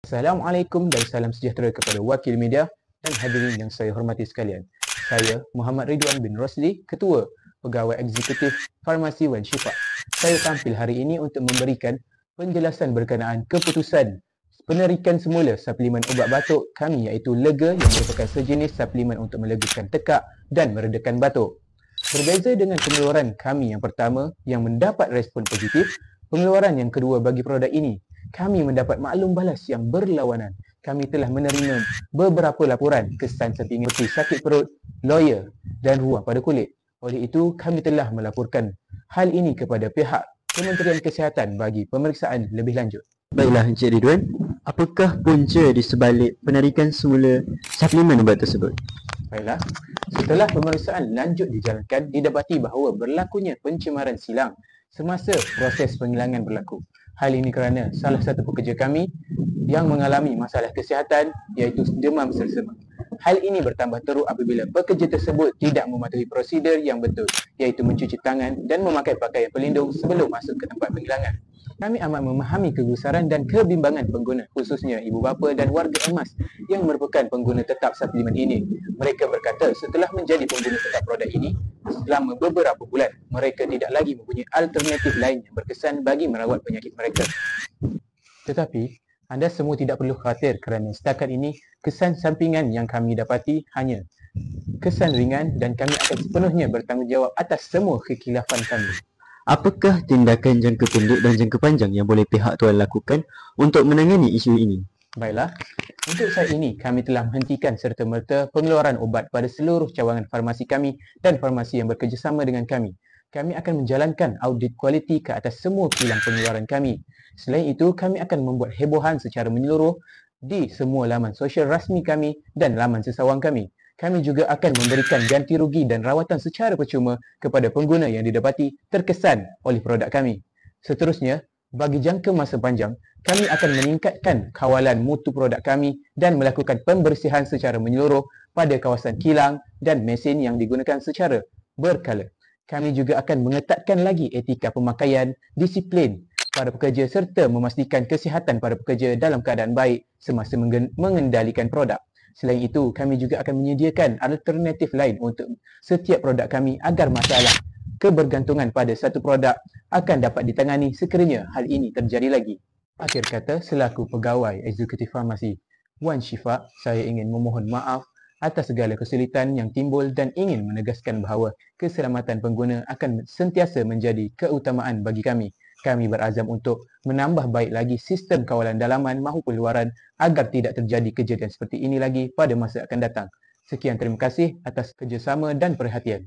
Assalamualaikum dan salam sejahtera kepada wakil media dan hadirin yang saya hormati sekalian. Saya Muhammad Ridwan bin Rosli, Ketua Pegawai Eksekutif Farmasi Wan Shifa. Saya tampil hari ini untuk memberikan penjelasan berkenaan keputusan penarikan semula suplemen ubat batuk kami iaitu Lega yang merupakan sejenis suplemen untuk melegakan tekak dan meredakan batuk. Berbeza dengan pengeluaran kami yang pertama yang mendapat respon positif, pengeluaran yang kedua bagi produk ini kami mendapat maklum balas yang berlawanan. Kami telah menerima beberapa laporan kesan sampingan seperti sakit perut, loya dan ruam pada kulit. Oleh itu, kami telah melaporkan hal ini kepada pihak Kementerian Kesihatan bagi pemeriksaan lebih lanjut. Baiklah Encik Ridwan, apakah punca di sebalik penarikan semula suplemen ubat tersebut? Baiklah, setelah pemeriksaan lanjut dijalankan, didapati bahawa berlakunya pencemaran silang semasa proses penghilangan berlaku. Hal ini kerana salah satu pekerja kami yang mengalami masalah kesihatan iaitu demam sersema. Hal ini bertambah teruk apabila pekerja tersebut tidak mematuhi prosedur yang betul iaitu mencuci tangan dan memakai pakaian pelindung sebelum masuk ke tempat penghilangan. Kami amat memahami kegusaran dan kebimbangan pengguna khususnya ibu bapa dan warga emas yang merupakan pengguna tetap suplemen ini. Mereka berkata setelah menjadi pengguna tetap produk ini selama beberapa bulan, mereka tidak lagi mempunyai alternatif lain yang berkesan bagi merawat penyakit mereka. Tetapi, anda semua tidak perlu khawatir kerana setakat ini kesan sampingan yang kami dapati hanya kesan ringan dan kami akan sepenuhnya bertanggungjawab atas semua kekhilafan kami. Apakah tindakan jangka pendek dan jangka panjang yang boleh pihak tuan lakukan untuk menangani isu ini? Baiklah, untuk saat ini kami telah menghentikan serta-merta pengeluaran ubat pada seluruh cawangan farmasi kami dan farmasi yang bekerjasama dengan kami. Kami akan menjalankan audit kualiti ke atas semua kilang pengeluaran kami. Selain itu, kami akan membuat hebohan secara menyeluruh di semua laman sosial rasmi kami dan laman sesawang kami. Kami juga akan memberikan ganti rugi dan rawatan secara percuma kepada pengguna yang didapati terkesan oleh produk kami. Seterusnya, bagi jangka masa panjang, kami akan meningkatkan kawalan mutu produk kami dan melakukan pembersihan secara menyeluruh pada kawasan kilang dan mesin yang digunakan secara berkala. Kami juga akan mengetatkan lagi etika pemakaian, disiplin para pekerja serta memastikan kesihatan para pekerja dalam keadaan baik semasa mengendalikan produk. Selain itu, kami juga akan menyediakan alternatif lain untuk setiap produk kami agar masalah kebergantungan pada satu produk akan dapat ditangani sekiranya hal ini terjadi lagi. Akhir kata, selaku pegawai eksekutif farmasi Wan Shifa, saya ingin memohon maaf atas segala kesulitan yang timbul dan ingin menegaskan bahawa keselamatan pengguna akan sentiasa menjadi keutamaan bagi kami. Kami berazam untuk menambah baik lagi sistem kawalan dalaman maupun luaran agar tidak terjadi kejadian seperti ini lagi pada masa akan datang. Sekian, terima kasih atas kerjasama dan perhatian.